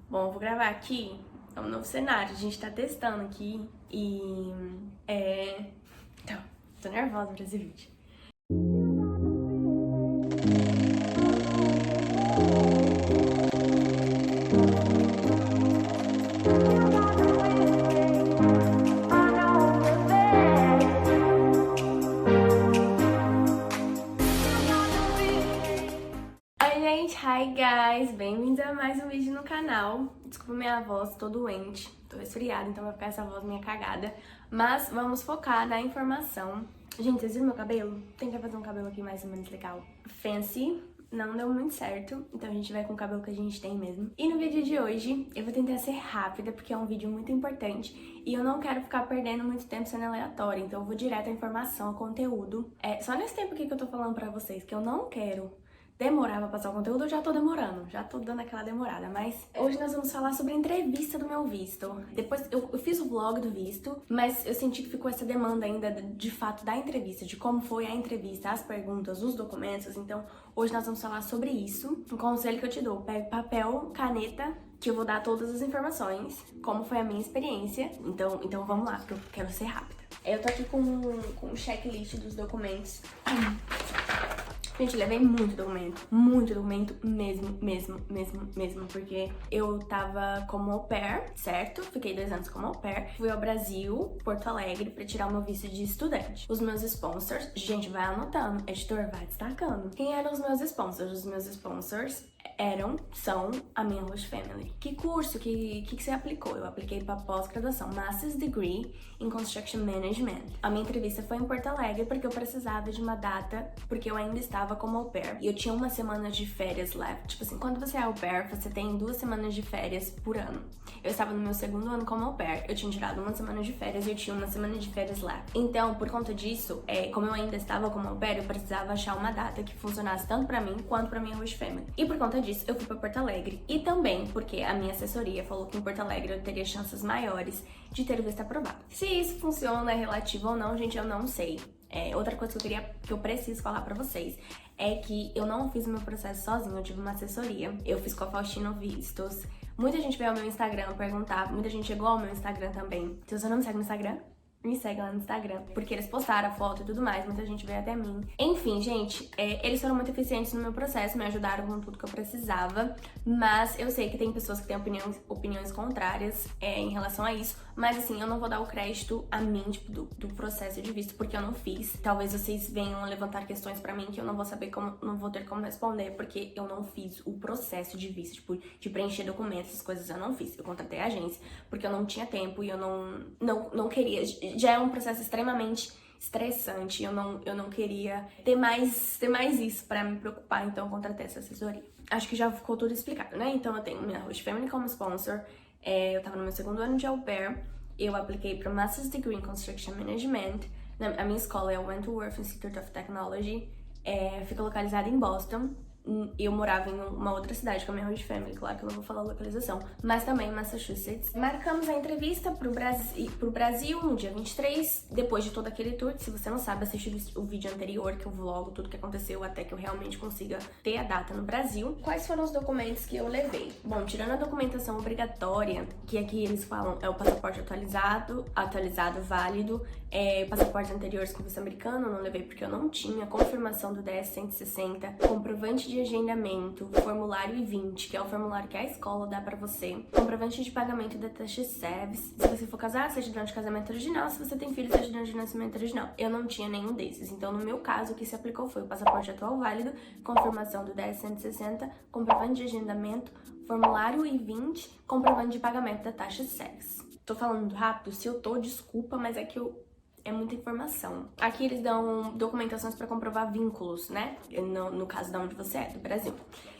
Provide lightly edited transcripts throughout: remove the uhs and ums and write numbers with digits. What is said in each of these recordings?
Bom, eu vou gravar aqui, é um novo cenário, a gente tá testando aqui e Então, tô nervosa pra esse vídeo. Oi, gente! Hi, guys! Bem-vindos a mais um vídeo no canal. Desculpa minha voz, tô doente, tô resfriada, então vai ficar essa voz minha cagada. Mas vamos focar na informação. Gente, vocês viram meu cabelo? Tentei fazer um cabelo aqui mais ou menos legal. Fancy, não deu muito certo, então a gente vai com o cabelo que a gente tem mesmo. E no vídeo de hoje, eu vou tentar ser rápida, porque é um vídeo muito importante e eu não quero ficar perdendo muito tempo sendo aleatória, então eu vou direto à informação, ao conteúdo. Só nesse tempo aqui que eu tô falando pra vocês que eu não quero demorar pra passar o conteúdo, eu já tô demorando, já tô dando aquela demorada, mas hoje nós vamos falar sobre a entrevista do meu visto. Depois eu fiz o vlog do visto, mas eu senti que ficou essa demanda ainda de fato da entrevista, de como foi a entrevista, as perguntas, os documentos, então hoje nós vamos falar sobre isso. Um conselho que eu te dou, pegue papel, caneta, que eu vou dar todas as informações, como foi a minha experiência, então vamos lá, porque eu quero ser rápida. Eu tô aqui com o checklist dos documentos. Gente, levei muito documento mesmo, porque eu tava como au pair, certo? Fiquei 2 anos como au pair, fui ao Brasil, Porto Alegre, pra tirar o meu visto de estudante. Os meus sponsors, gente, vai anotando, editor, vai destacando. Quem eram os meus sponsors? Os meus sponsors são a minha host family. Que curso que você aplicou? Eu apliquei para pós-graduação, Master's Degree in Construction Management. A minha entrevista foi em Porto Alegre porque eu precisava de uma data, porque eu ainda estava como au pair. E eu tinha 1 semana de férias left. Tipo assim, quando você é au pair, você tem 2 semanas de férias por ano. Eu estava no meu 2º ano como au pair, eu tinha tirado 1 semana de férias e eu tinha 1 semana de férias left. Então, por conta disso, como eu ainda estava como au pair, eu precisava achar uma data que funcionasse tanto pra mim quanto pra minha host family. E por conta disso, eu fui pra Porto Alegre. E também porque a minha assessoria falou que em Porto Alegre eu teria chances maiores de ter o visto aprovado. Se isso funciona, é relativo ou não, gente, eu não sei. Outra coisa que eu preciso falar pra vocês é que eu não fiz o meu processo sozinha, eu tive uma assessoria. Eu fiz com a Faustino Vistos. Muita gente veio ao meu Instagram perguntar, muita gente chegou ao meu Instagram também. Se você não me segue no Instagram, me segue lá no Instagram, porque eles postaram a foto e tudo mais, muita gente veio até mim. Enfim, gente, eles foram muito eficientes no meu processo, me ajudaram com tudo que eu precisava, mas eu sei que tem pessoas que têm opiniões contrárias em relação a isso, mas assim, eu não vou dar o crédito a mim, tipo, do processo de visto, porque eu não fiz. Talvez vocês venham levantar questões pra mim que eu não vou saber como, não vou ter como responder, porque eu não fiz o processo de visto, tipo, de preencher documentos, essas coisas eu não fiz. Eu contratei a agência, porque eu não tinha tempo e eu não queria. Já é um processo extremamente estressante, eu não queria ter mais isso pra me preocupar, então eu contratei essa assessoria. Acho que já ficou tudo explicado, né? Então eu tenho minha host family como sponsor, eu tava no meu 2º ano de au pair, eu apliquei para Master's Degree in Construction Management, a minha escola é o Wentworth Institute of Technology, fica localizada em Boston. Eu morava em uma outra cidade com a minha host family, claro que eu não vou falar a localização, mas também em Massachusetts. Marcamos a entrevista pro Brasil no dia 23, depois de todo aquele tour. Se você não sabe, assiste o vídeo anterior que eu vlogo tudo que aconteceu até que eu realmente consiga ter a data no Brasil. Quais foram os documentos que eu levei? Bom, tirando a documentação obrigatória, que aqui eles falam é o passaporte atualizado, válido, passaportes anteriores com visto americano, eu não levei porque eu não tinha, confirmação do DS-160, comprovante de agendamento, formulário I-20, que é o formulário que a escola dá pra você, comprovante de pagamento da taxa SEVES, se você for casar, certidão de casamento original, se você tem filho, certidão de nascimento original. Eu não tinha nenhum desses, então no meu caso o que se aplicou foi o passaporte atual válido, confirmação do DS-160, comprovante de agendamento, formulário I-20, comprovante de pagamento da taxa SEVES. Tô falando rápido, se eu tô, desculpa, mas é muita informação. Aqui eles dão documentações para comprovar vínculos, né? No caso de onde você é, do Brasil.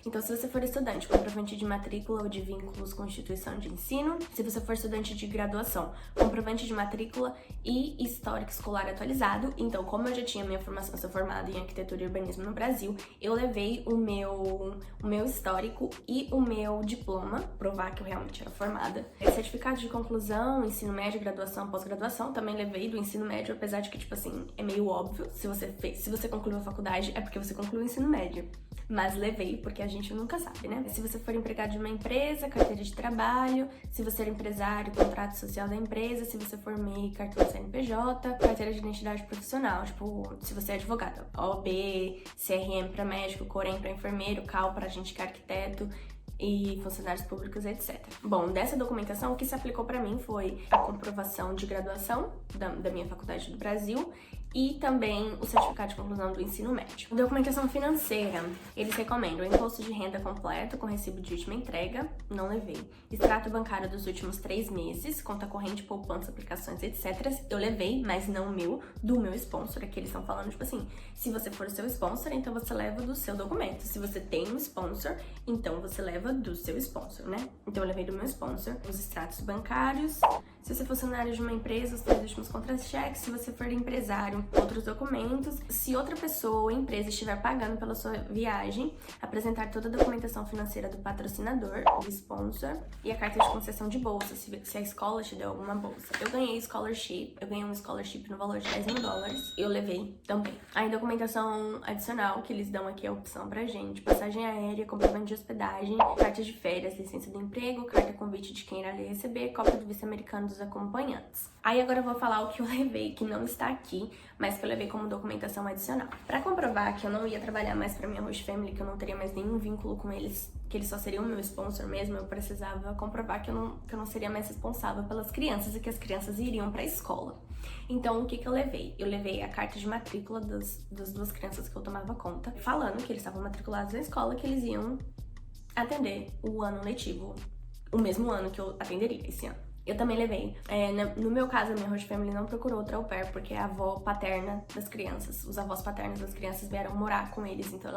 Então, se você for estudante, comprovante de matrícula ou de vínculos com instituição de ensino. Se você for estudante de graduação, comprovante de matrícula e histórico escolar atualizado. Então, como eu já tinha minha formação, sou formada em arquitetura e urbanismo no Brasil, eu levei o meu histórico e o meu diploma, provar que eu realmente era formada. Certificado de conclusão, ensino médio, graduação, pós-graduação, também levei do ensino médio, apesar de que, tipo assim, é meio óbvio, se você concluiu a faculdade, é porque você concluiu o ensino médio. Mas levei, porque a gente nunca sabe, né? Se você for empregado de uma empresa, carteira de trabalho, se você é empresário, contrato social da empresa, se você for MEI, cartão CNPJ, carteira de identidade profissional, tipo, se você é advogado, OAB, CRM para médico, Corém para enfermeiro, CAL para agente que é arquiteto, e funcionários públicos, etc. Bom, dessa documentação, o que se aplicou para mim foi a comprovação de graduação da minha faculdade do Brasil e também o certificado de conclusão do ensino médio. Documentação financeira, eles recomendam imposto de renda completo com recibo de última entrega, não levei. Extrato bancário dos últimos 3 meses, conta corrente, poupança, aplicações, etc. Eu levei, mas não o meu, do meu sponsor, é que eles estão falando, tipo assim, se você for o seu sponsor, então você leva do seu documento. Se você tem um sponsor, então você leva do seu sponsor, né? Então eu levei do meu sponsor os extratos bancários. Se você é funcionário de uma empresa, os 3 últimos contra-cheques. Se você for empresário, outros documentos. Se outra pessoa ou empresa estiver pagando pela sua viagem, apresentar toda a documentação financeira do patrocinador, do sponsor, e a carta de concessão de bolsa, se a escola te deu alguma bolsa. Eu ganhei scholarship, eu ganhei um scholarship no valor de $10.000, eu levei também. Aí documentação adicional que eles dão aqui a opção pra gente: passagem aérea, complemento de hospedagem, carta de férias, licença de emprego, carta convite de quem irá lhe receber, cópia do visto americano dos acompanhantes. Aí agora eu vou falar o que eu levei, que não está aqui, mas que eu levei como documentação adicional. Pra comprovar que eu não ia trabalhar mais pra minha host family, que eu não teria mais nenhum vínculo com eles, que eles só seriam meu sponsor mesmo, eu precisava comprovar que eu não seria mais responsável pelas crianças e que as crianças iriam pra escola. Então, o que eu levei? Eu levei a carta de matrícula das 2 crianças que eu tomava conta, falando que eles estavam matriculados na escola, que eles iam atender o ano letivo, o mesmo ano que eu atenderia esse ano. Eu também levei. No meu caso, a minha host family não procurou outra au pair, porque a avó paterna das crianças, os avós paternos das crianças vieram morar com eles, então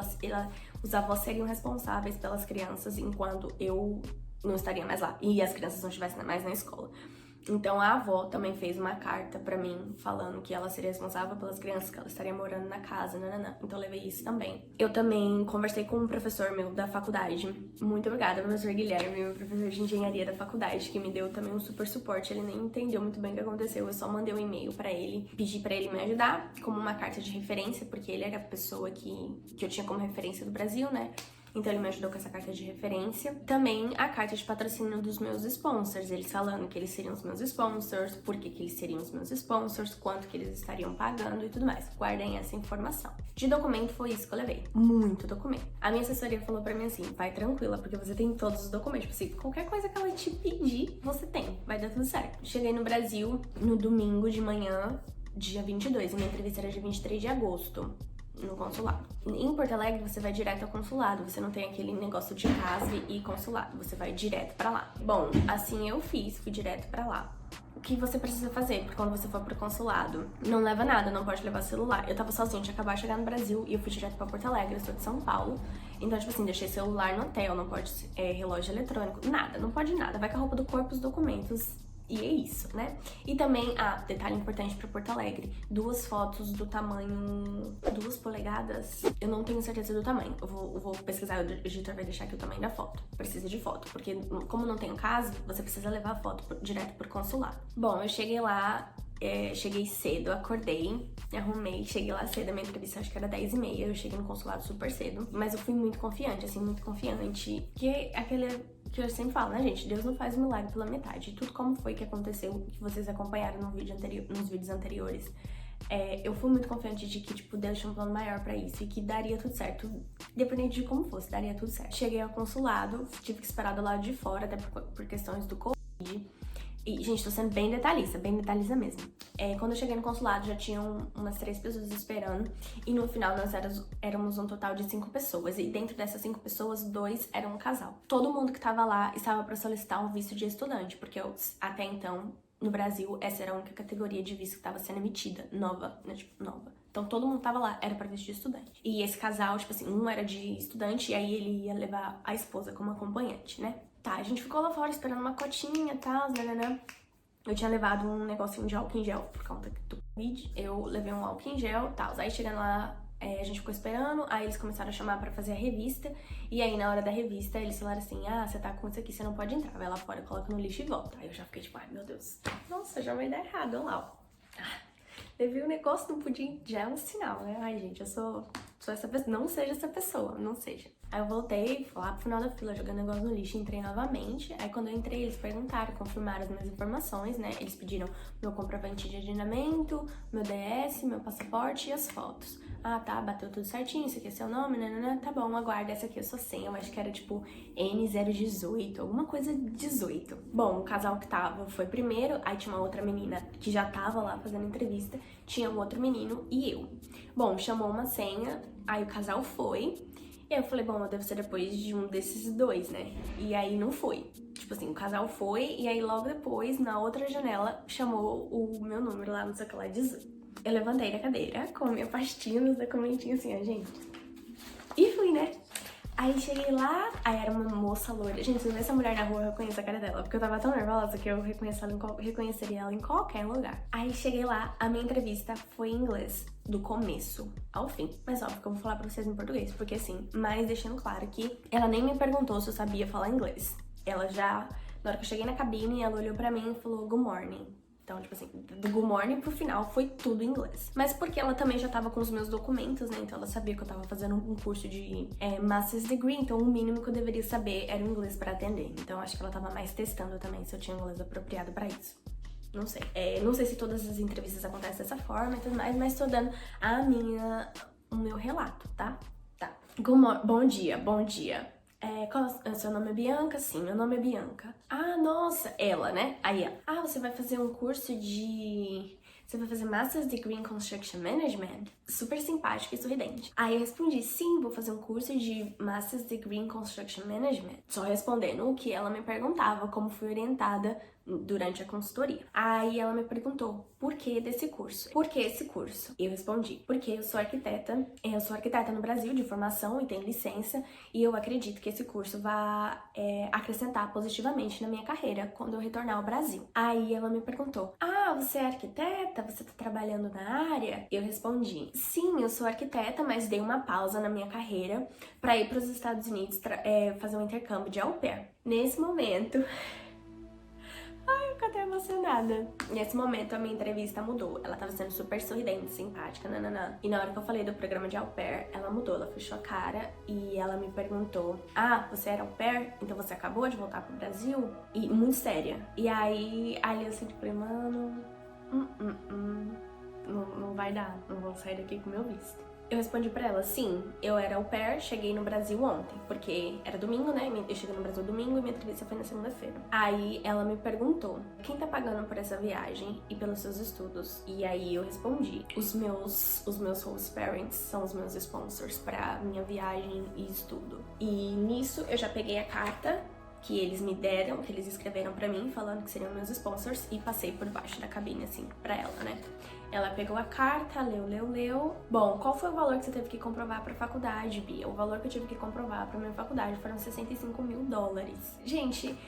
os avós seriam responsáveis pelas crianças enquanto eu não estaria mais lá e as crianças não estivessem mais na escola. Então a avó também fez uma carta pra mim falando que ela seria responsável pelas crianças, que ela estaria morando na casa, nananã. Então eu levei isso também. Eu também conversei com um professor meu da faculdade. Muito obrigada, professor Guilherme, meu professor de engenharia da faculdade, que me deu também um super suporte. Ele nem entendeu muito bem o que aconteceu. Eu só mandei um e-mail pra ele, pedi pra ele me ajudar como uma carta de referência, porque ele era a pessoa que eu tinha como referência do Brasil, né? Então ele me ajudou com essa carta de referência. Também a carta de patrocínio dos meus sponsors, eles falando que eles seriam os meus sponsors, por que eles seriam os meus sponsors, quanto que eles estariam pagando e tudo mais. Guardem essa informação. De documento foi isso que eu levei. Muito documento. A minha assessoria falou pra mim assim: vai tranquila, porque você tem todos os documentos. Tipo assim, qualquer coisa que ela te pedir, você tem. Vai dar tudo certo. Cheguei no Brasil no domingo de manhã, dia 22, e minha entrevista era dia 23 de agosto. No consulado. Em Porto Alegre, você vai direto ao consulado, você não tem aquele negócio de CASV e consulado, você vai direto pra lá. Bom, assim eu fiz, fui direto pra lá. O que você precisa fazer? Porque quando você for pro consulado, não leva nada, não pode levar celular. Eu tava sozinha, tinha acabado de chegar no Brasil e eu fui direto pra Porto Alegre, eu sou de São Paulo. Então, tipo assim, deixei celular no hotel, não pode relógio eletrônico, nada, não pode nada. Vai com a roupa do corpo, os documentos. E é isso, né? E também, detalhe importante pra Porto Alegre, 2 fotos do tamanho 2 polegadas. Eu não tenho certeza do tamanho. Eu vou pesquisar, o editor vai deixar aqui o tamanho da foto. Precisa de foto, porque como não tem caso, você precisa levar a foto direto pro consulado. Bom, eu cheguei lá, cheguei cedo, acordei, me arrumei, cheguei lá cedo, a minha entrevista acho que era 10h30, eu cheguei no consulado super cedo, mas eu fui muito confiante, assim, muito confiante, que é aquele que eu sempre falo, né, gente? Deus não faz milagre pela metade. Tudo como foi que aconteceu, que vocês acompanharam nos vídeos anteriores. Eu fui muito confiante de que, tipo, Deus tinha um plano maior pra isso e que daria tudo certo. Independente de como fosse, daria tudo certo. Cheguei ao consulado, tive que esperar do lado de fora, até por questões do Covid. E, gente, tô sendo bem detalhista mesmo. Quando eu cheguei no consulado, já tinham umas 3 pessoas esperando. E no final, nós éramos um total de 5 pessoas. E dentro dessas 5 pessoas, 2 eram um casal. Todo mundo que tava lá estava pra solicitar um visto de estudante. Porque até então, no Brasil, essa era a única categoria de visto que tava sendo emitida. Nova, né? Tipo, nova. Então, todo mundo tava lá, era pra visto de estudante. E esse casal, tipo assim, um era de estudante e aí ele ia levar a esposa como acompanhante, né? Tá, a gente ficou lá fora esperando uma cotinha e tal, nananã. Eu tinha levado um negocinho de álcool em gel por conta do Covid. Eu levei um álcool em gel e tal. Aí chegando lá, a gente ficou esperando, aí eles começaram a chamar pra fazer a revista. E aí na hora da revista, eles falaram assim: você tá com isso aqui, você não pode entrar. Vai lá fora, coloca no lixo e volta. Aí eu já fiquei tipo, ai meu Deus. Nossa, já vai dar errado, olha lá, ó. Levei o negócio, não podia, já é um sinal, né? Ai gente, eu sou essa pessoa, não seja essa pessoa, não seja. Aí eu voltei, fui lá pro final da fila, jogando negócio no lixo, entrei novamente. Aí quando eu entrei, eles perguntaram, confirmaram as minhas informações, né? Eles pediram meu comprovante de agendamento, meu DS, meu passaporte e as fotos. Ah, tá, bateu tudo certinho, esse aqui é seu nome, né? Tá bom, aguarda, essa aqui é a sua senha. Eu acho que era tipo N018, alguma coisa 18. Bom, o casal que tava foi primeiro, aí tinha uma outra menina que já tava lá fazendo entrevista, tinha um outro menino e eu. Bom, chamou uma senha, aí o casal foi. E aí eu falei, bom, deve ser depois de um desses dois, né? E aí não foi. Tipo assim, o casal foi, e aí logo depois, na outra janela, chamou o meu número lá, não sei o que lá, 18. Eu levantei da cadeira com a minha pastinha, nos documentinhos assim, ó, gente. E fui, né? Aí cheguei lá, aí era uma moça loira. Gente, se eu ver essa mulher na rua, eu reconheço a cara dela. Porque eu tava tão nervosa que eu reconheceria ela em qualquer lugar. Aí cheguei lá, a minha entrevista foi em inglês. Do começo ao fim. Mas óbvio que eu vou falar pra vocês em português. Porque assim, mas deixando claro que ela nem me perguntou se eu sabia falar inglês. Ela já, na hora que eu cheguei na cabine, ela olhou pra mim e falou good morning. Então, tipo assim, do good morning pro final foi tudo em inglês. Mas porque ela também já tava com os meus documentos, né? Então ela sabia que eu tava fazendo um curso de Master's Degree. Então o mínimo que eu deveria saber era o inglês pra atender. Então acho que ela tava mais testando também se eu tinha inglês apropriado pra isso. Não sei. Não sei se todas as entrevistas acontecem dessa forma e tudo mais, mas tô dando o meu relato, tá? Tá. Bom dia, bom dia. Seu nome é Bianca? Sim, meu nome é Bianca. Ah, nossa, ela, né? Aí ela. Ah, você vai fazer um curso de... Você vai fazer Master's Degree in Construction Management? Super simpática e sorridente. Aí eu respondi, sim, vou fazer um curso de Master's Degree in Construction Management. Só respondendo o que ela me perguntava, como fui orientada durante a consultoria. Aí ela me perguntou, por que desse curso? Por que esse curso? Eu respondi, porque eu sou arquiteta no Brasil de formação e tenho licença, e eu acredito que esse curso vai acrescentar positivamente na minha carreira quando eu retornar ao Brasil. Aí ela me perguntou, ah, você é arquiteta? Você tá trabalhando na área? Eu respondi, sim, eu sou arquiteta, mas dei uma pausa na minha carreira para ir para os Estados Unidos fazer um intercâmbio de au pair. Nesse momento... Ai, eu fico até emocionada. Nesse momento, a minha entrevista mudou. Ela tava sendo super sorridente, simpática, nananã. E na hora que eu falei do programa de au pair, ela mudou, ela fechou a cara e ela me perguntou, ah, você era au pair? Então você acabou de voltar pro Brasil? E muito séria. E aí eu assim, falei, mano, não vai dar, não vou sair daqui com o meu visto. Eu respondi pra ela, sim, eu era au pair, cheguei no Brasil ontem, porque era domingo, né? Eu cheguei no Brasil domingo e minha entrevista foi na segunda-feira. Aí ela me perguntou, quem tá pagando por essa viagem e pelos seus estudos? E aí eu respondi, os meus host parents são os meus sponsors pra minha viagem e estudo. E nisso eu já peguei a carta que eles me deram, que eles escreveram pra mim, falando que seriam meus sponsors, e passei por baixo da cabine, assim, pra ela, né? Ela pegou a carta, leu. Bom, qual foi o valor que você teve que comprovar pra faculdade, Bia? O valor que eu tive que comprovar pra minha faculdade foram $65 mil. Gente,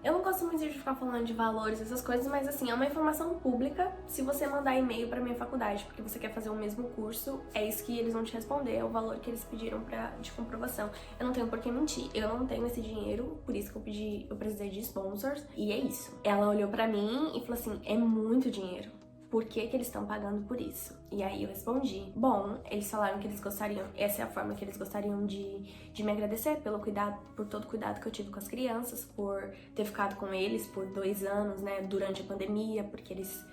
eu não gosto muito de ficar falando de valores, essas coisas, mas assim, é uma informação pública. Se você mandar e-mail pra minha faculdade porque você quer fazer o mesmo curso, é isso que eles vão te responder, é o valor que eles pediram de comprovação. Eu não tenho por que mentir, eu não tenho esse dinheiro, por isso que eu precisei de sponsors, e é isso. Ela olhou pra mim e falou assim, é muito dinheiro. Por que eles estão pagando por isso? E aí eu respondi, bom, eles falaram que eles gostariam, essa é a forma que eles gostariam de me agradecer por todo o cuidado que eu tive com as crianças, por ter ficado com eles por 2 anos, né, durante a pandemia, porque eles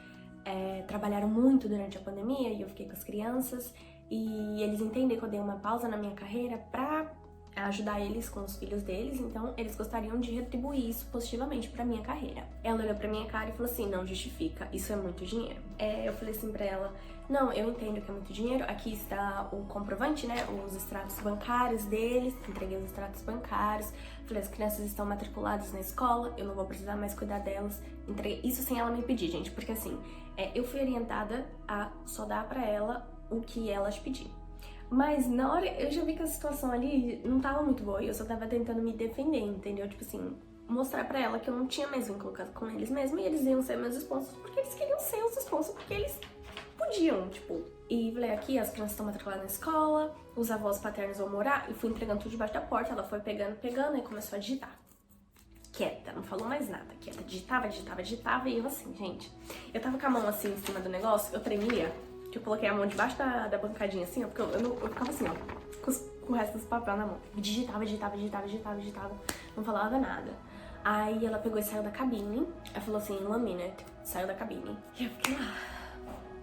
trabalharam muito durante a pandemia e eu fiquei com as crianças, e eles entenderam que eu dei uma pausa na minha carreira pra ajudar eles com os filhos deles, então eles gostariam de retribuir isso positivamente pra minha carreira. Ela olhou pra minha cara e falou assim, não justifica, isso é muito dinheiro. Eu falei assim pra ela, não, eu entendo que é muito dinheiro, aqui está o comprovante, né, os extratos bancários deles, entreguei os extratos bancários, falei, as crianças estão matriculadas na escola, eu não vou precisar mais cuidar delas, entreguei isso sem ela me pedir, gente, porque assim, eu fui orientada a só dar pra ela o que elas pediram. Mas na hora, eu já vi que a situação ali não tava muito boa e eu só tava tentando me defender, entendeu? Tipo assim, mostrar pra ela que eu não tinha mais vínculo com eles mesmo e eles iam ser meus sponsors porque eles queriam ser os sponsors, porque eles podiam, tipo. E falei, aqui as crianças estão matriculadas na escola, os avós paternos vão morar, e fui entregando tudo debaixo da porta, ela foi pegando e começou a digitar. Quieta, não falou mais nada, quieta, digitava e eu assim, gente. Eu tava com a mão assim em cima do negócio, eu tremia. Que eu coloquei a mão debaixo da bancadinha assim, ó, porque eu ficava assim, ó, com com o resto dos papéis na mão. Digitava, não falava nada. Aí ela pegou e saiu da cabine. Ela falou assim, 1 minute. Saiu da cabine. E eu fiquei lá,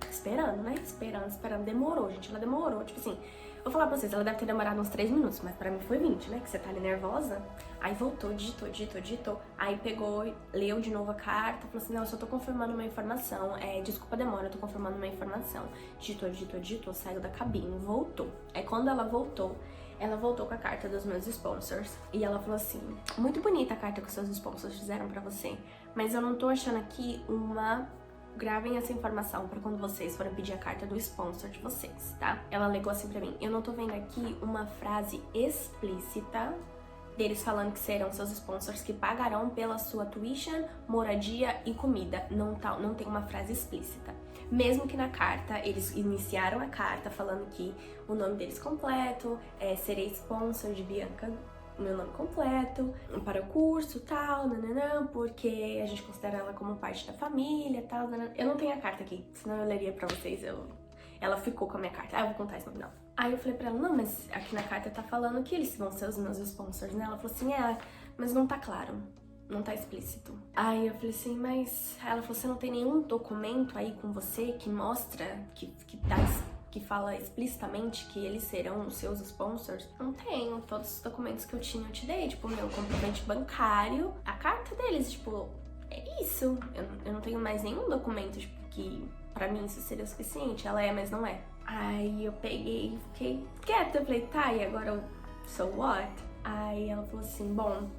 esperando, né? Esperando. Demorou, gente. Ela demorou. Tipo assim, vou falar pra vocês, ela deve ter demorado uns 3 minutos, mas pra mim foi 20, né? Que você tá ali nervosa. Aí voltou, digitou. Aí pegou, leu de novo a carta, falou assim, não, eu só tô confirmando uma informação. Desculpa a demora, eu tô confirmando uma informação. Digitou, saiu da cabine, voltou. Aí quando ela voltou com a carta dos meus sponsors. E ela falou assim, muito bonita a carta que os seus sponsors fizeram pra você, mas eu não tô achando aqui uma... Gravem essa informação pra quando vocês forem pedir a carta do sponsor de vocês, tá? Ela alegou assim pra mim, eu não tô vendo aqui uma frase explícita deles falando que serão seus sponsors que pagarão pela sua tuition, moradia e comida. Não tem uma frase explícita. Mesmo que na carta, eles iniciaram a carta falando que o nome deles completo, serei sponsor de Bianca, meu nome completo, para o curso, tal, nananã, porque a gente considera ela como parte da família, tal, nananã. Eu não tenho a carta aqui, senão eu leria pra vocês, ela ficou com a minha carta. Eu vou contar isso no final. Aí eu falei pra ela, não, mas aqui na carta tá falando que eles vão ser os meus sponsors, né? Ela falou assim, mas não tá claro, não tá explícito. Aí eu falei assim, mas... Ela falou, você não tem nenhum documento aí com você que mostra, que fala explicitamente que eles serão os seus sponsors? Não tenho, todos os documentos que eu tinha eu te dei, tipo, meu comprovante bancário, a carta deles, tipo, é isso. Eu não tenho mais nenhum documento, tipo, que pra mim isso seria o suficiente. Ela mas não é. Aí eu peguei e fiquei quieta, eu falei, tá, e agora eu so what? Aí ela falou assim, bom,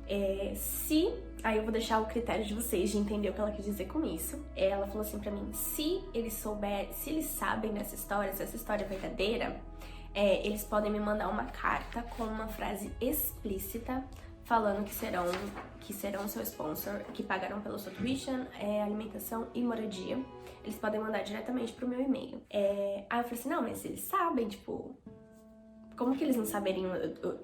se... Aí eu vou deixar o critério de vocês de entender o que ela quis dizer com isso. Ela falou assim pra mim, se eles sabem dessa história, se essa história é verdadeira, eles podem me mandar uma carta com uma frase explícita falando que serão seu sponsor, que pagarão pela sua tuition, alimentação e moradia. Eles podem mandar diretamente pro meu e-mail. Aí eu falei assim, não, mas eles sabem, tipo... Como que eles não saberiam?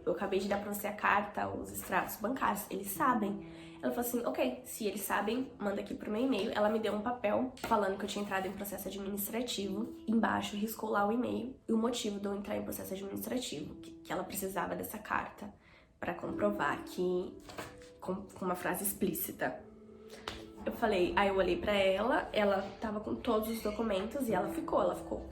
Eu acabei de dar pra você a carta, os extratos bancários, eles sabem. Ela falou assim, ok, se eles sabem, manda aqui pro meu e-mail. Ela me deu um papel falando que eu tinha entrado em processo administrativo. Embaixo riscou lá o e-mail e o motivo de eu entrar em processo administrativo, que ela precisava dessa carta pra comprovar que, com uma frase explícita. Eu falei, aí eu olhei pra ela tava com todos os documentos e ela ficou.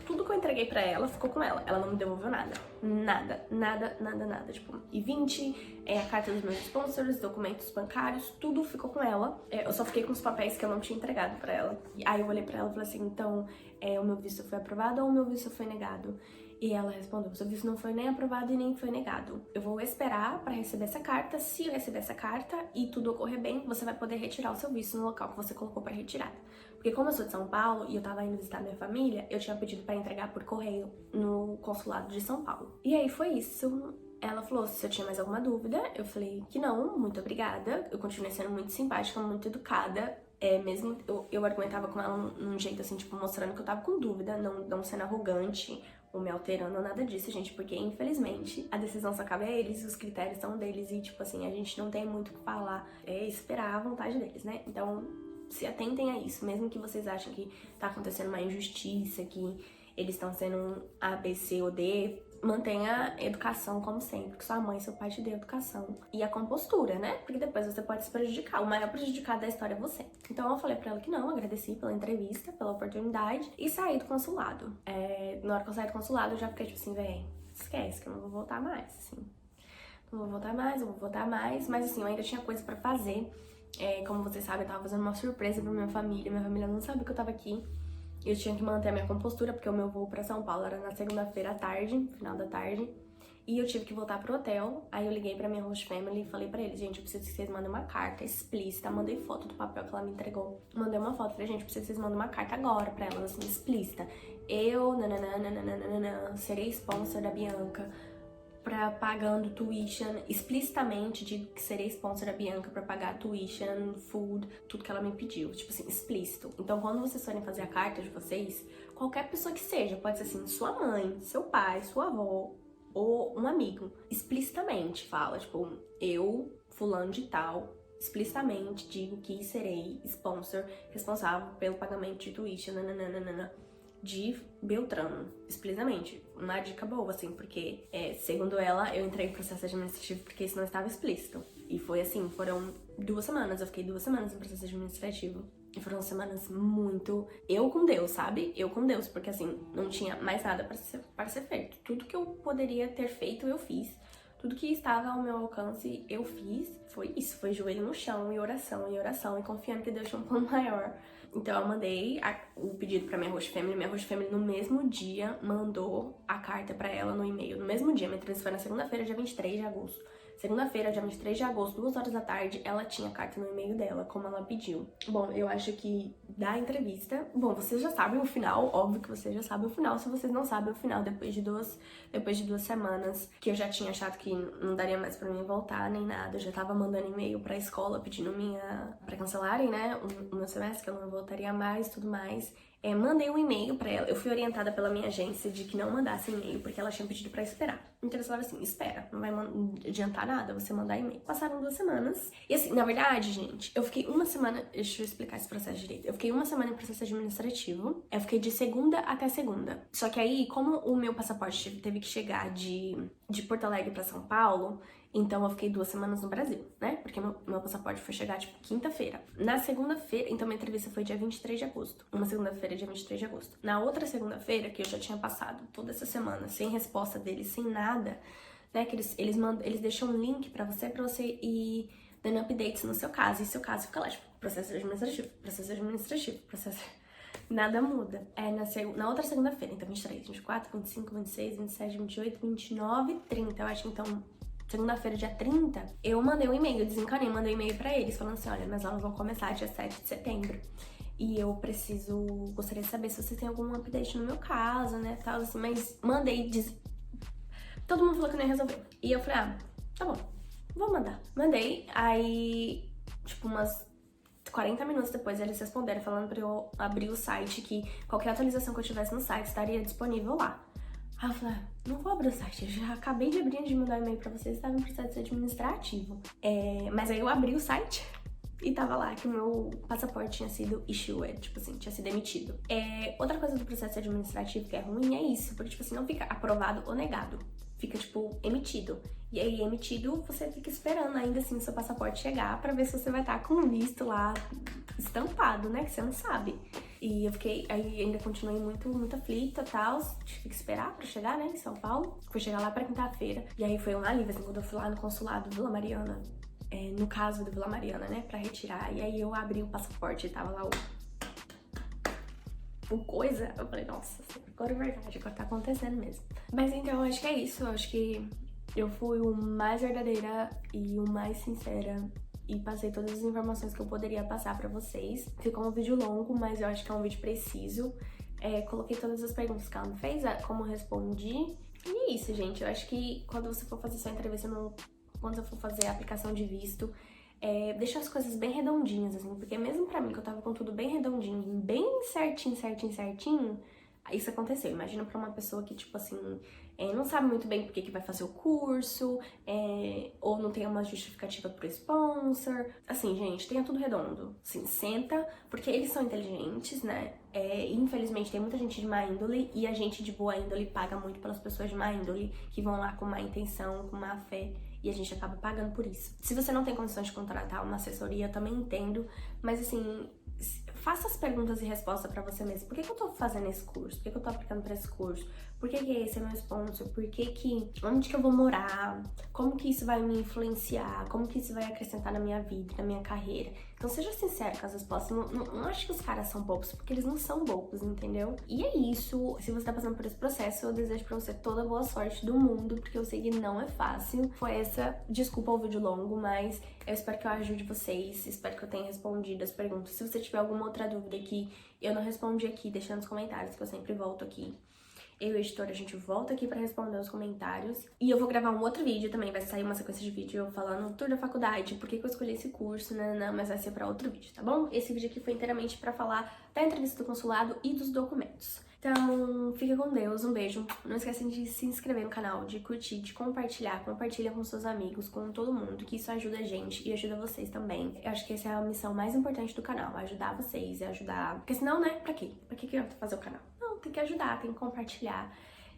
Tudo que eu entreguei pra ela, ficou com ela. Ela não me devolveu nada. Nada. Tipo, I-20, a carta dos meus sponsors, documentos bancários, tudo ficou com ela. Eu só fiquei com os papéis que eu não tinha entregado pra ela. Aí eu olhei pra ela e falei assim, então, o meu visto foi aprovado ou o meu visto foi negado? E ela respondeu, seu visto não foi nem aprovado e nem foi negado. Eu vou esperar pra receber essa carta. Se eu receber essa carta e tudo ocorrer bem, você vai poder retirar o seu visto no local que você colocou pra retirada. Porque como eu sou de São Paulo e eu tava indo visitar minha família, eu tinha pedido pra entregar por correio no consulado de São Paulo. E aí foi isso. Ela falou se eu tinha mais alguma dúvida. Eu falei que não, muito obrigada. Eu continuei sendo muito simpática, muito educada. Mesmo eu argumentava com ela num jeito assim, tipo, mostrando que eu tava com dúvida, não sendo arrogante ou me alterando, nada disso, gente, porque infelizmente a decisão só cabe a eles, os critérios são deles e, tipo assim, a gente não tem muito o que falar, esperar a vontade deles, né? Então, se atentem a isso, mesmo que vocês achem que tá acontecendo uma injustiça, que eles estão sendo um A, B, C ou D, mantenha a educação como sempre, que sua mãe e seu pai te dê educação. E a compostura, né? Porque depois você pode se prejudicar. O maior prejudicado da história é você. Então eu falei pra ela que não, agradeci pela entrevista, pela oportunidade e saí do consulado. Na hora que eu saí do consulado, eu já fiquei tipo assim, véi, esquece que eu não vou voltar mais, assim. Não vou voltar mais, mas assim, eu ainda tinha coisa pra fazer. Como vocês sabem, eu tava fazendo uma surpresa pra minha família não sabia que eu tava aqui. Eu tinha que manter a minha compostura, porque o meu voo pra São Paulo era na segunda-feira à tarde, final da tarde. E eu tive que voltar pro hotel. Aí eu liguei pra minha host family e falei pra eles, gente, eu preciso que vocês mandem uma carta explícita. Mandei foto do papel que ela me entregou. Mandei uma foto, falei, gente, eu preciso que vocês mandem uma carta agora pra elas, assim, explícita. Eu, serei sponsor da Bianca, pagando tuition, explicitamente digo que serei sponsor da Bianca pra pagar tuition, food, tudo que ela me pediu, tipo assim, explícito. Então quando vocês forem fazer a carta de vocês, qualquer pessoa que seja, pode ser assim, sua mãe, seu pai, sua avó ou um amigo, explicitamente fala, tipo, eu, fulano de tal, explicitamente digo que serei sponsor, responsável pelo pagamento de tuition, de Beltrano, explicitamente. Uma dica boa, assim, porque, segundo ela, eu entrei em processo administrativo porque isso não estava explícito. E foi assim, foram 2 semanas, eu fiquei 2 semanas em processo administrativo. E foram semanas muito... Eu com Deus, sabe? Eu com Deus, porque assim, não tinha mais nada para ser feito. Tudo que eu poderia ter feito, eu fiz. Tudo que estava ao meu alcance, eu fiz. Foi isso, foi joelho no chão e oração, e confiando que Deus tinha um plano maior. Então eu mandei o pedido pra minha host family no mesmo dia mandou a carta pra ela no e-mail. No mesmo dia, minha entrevista foi na segunda-feira, dia 23 de agosto. Segunda-feira, dia 23 de agosto, 2 horas da tarde, ela tinha a carta no e-mail dela, como ela pediu. Bom, eu acho que da entrevista... Bom, vocês já sabem o final, óbvio que vocês já sabem o final. Se vocês não sabem o final, depois de duas semanas, que eu já tinha achado que não daria mais pra mim voltar, nem nada. Eu já tava mandando e-mail pra escola pedindo pra cancelarem, né, o meu semestre, que eu não voltaria mais, tudo mais. Mandei um e-mail pra ela. Eu fui orientada pela minha agência de que não mandasse e-mail, porque ela tinha pedido pra esperar. Então eles falaram assim, espera, não vai adiantar nada você mandar e-mail. Passaram 2 semanas. E assim, na verdade, gente, eu fiquei 1 semana... Deixa eu explicar esse processo direito. Eu fiquei 1 semana em processo administrativo. Eu fiquei de segunda até segunda. Só que aí, como o meu passaporte teve que chegar de Porto Alegre pra São Paulo... Então eu fiquei 2 semanas no Brasil, né? Porque meu passaporte foi chegar, tipo, quinta-feira. Na segunda-feira, então minha entrevista foi dia 23 de agosto. Uma segunda-feira, dia 23 de agosto. Na outra segunda-feira, que eu já tinha passado toda essa semana sem resposta deles, sem nada, né? Que eles deixam um link pra você ir dando updates no seu caso. E seu caso fica lá, tipo, processo administrativo. Nada muda. Na outra segunda-feira, então 23, 24, 25, 26, 27, 28, 29, 30, eu acho, então... Segunda-feira, dia 30, eu mandei um e-mail, eu desencanei, mandei um e-mail pra eles, falando assim, olha, minhas aulas vão começar dia 7 de setembro. E eu gostaria de saber se vocês têm algum update no meu caso, né, tal, assim, mas mandei, todo mundo falou que não ia resolver. E eu falei, tá bom, vou mandar. Mandei, aí, tipo, umas 40 minutos depois eles responderam, falando pra eu abrir o site, que qualquer atualização que eu tivesse no site estaria disponível lá. Aí eu falei, não vou abrir o site, eu já acabei de abrir, de mandar um e-mail pra vocês, estava em processo administrativo. Mas aí eu abri o site e tava lá que o meu passaporte tinha sido issued, tipo assim, tinha sido emitido. Outra coisa do processo administrativo que é ruim é isso, porque tipo assim, não fica aprovado ou negado, fica tipo emitido. E aí emitido, você fica esperando ainda assim o seu passaporte chegar pra ver se você vai estar com o visto lá estampado, né, que você não sabe. E eu fiquei, aí ainda continuei muito aflita e tal, tive que esperar pra chegar, né, em São Paulo. Fui chegar lá pra quinta-feira, e aí foi um alívio, assim, quando eu fui lá no consulado Vila Mariana, no caso do Vila Mariana, né, pra retirar. E aí eu abri o passaporte e tava lá o coisa, eu falei, nossa, agora é verdade, agora tá acontecendo mesmo. Mas então, eu acho que é isso, eu acho que eu fui o mais verdadeira e o mais sincera e passei todas as informações que eu poderia passar pra vocês. Ficou um vídeo longo, mas eu acho que é um vídeo preciso. Coloquei todas as perguntas que ela me fez, como eu respondi. E é isso, gente. Eu acho que quando você for fazer sua entrevista, quando você for fazer a aplicação de visto, deixa as coisas bem redondinhas, assim. Porque mesmo pra mim, que eu tava com tudo bem redondinho, bem certinho, isso aconteceu. Imagina pra uma pessoa que, tipo assim, não sabe muito bem por que vai fazer o curso, ou não tem uma justificativa pro sponsor. Assim, gente, tenha tudo redondo. Assim, senta, porque eles são inteligentes, né? Infelizmente, tem muita gente de má índole, e a gente de boa índole paga muito pelas pessoas de má índole, que vão lá com má intenção, com má fé, e a gente acaba pagando por isso. Se você não tem condições de contratar uma assessoria, eu também entendo, mas assim... Faça as perguntas e respostas pra você mesmo. Por que eu tô fazendo esse curso? Por que eu tô aplicando pra esse curso? Por que esse é meu sponsor? Onde que eu vou morar? Como que isso vai me influenciar? Como que isso vai acrescentar na minha vida, na minha carreira? Então seja sincero com as respostas. Não acho que os caras são bobos, porque eles não são bobos, entendeu? E é isso. Se você tá passando por esse processo, eu desejo pra você toda a boa sorte do mundo, porque eu sei que não é fácil. Foi desculpa o vídeo longo, mas eu espero que eu ajude vocês, espero que eu tenha respondido as perguntas. Se você tiver alguma outra dúvida que eu não respondi aqui, deixa nos comentários, que eu sempre volto aqui. Eu e a editora, a gente volta aqui pra responder os comentários. E eu vou gravar um outro vídeo também, vai sair uma sequência de vídeo eu falando o tour da faculdade, por que eu escolhi esse curso, mas vai ser pra outro vídeo, tá bom? Esse vídeo aqui foi inteiramente pra falar da entrevista do consulado e dos documentos. Então, fica com Deus, um beijo. Não esquecem de se inscrever no canal, de curtir, de compartilhar. Compartilha com seus amigos, com todo mundo, que isso ajuda a gente e ajuda vocês também. Eu acho que essa é a missão mais importante do canal, ajudar vocês e ajudar... Porque senão, né, pra quê? Pra que eu vou fazer o canal? Não, tem que ajudar, tem que compartilhar.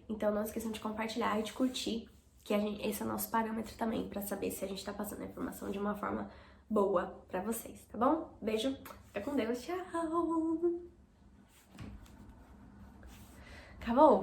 Então não esqueçam de compartilhar e de curtir, que esse é o nosso parâmetro também, pra saber se a gente tá passando a informação de uma forma boa pra vocês, tá bom? Beijo, fica com Deus, tchau! Acabou?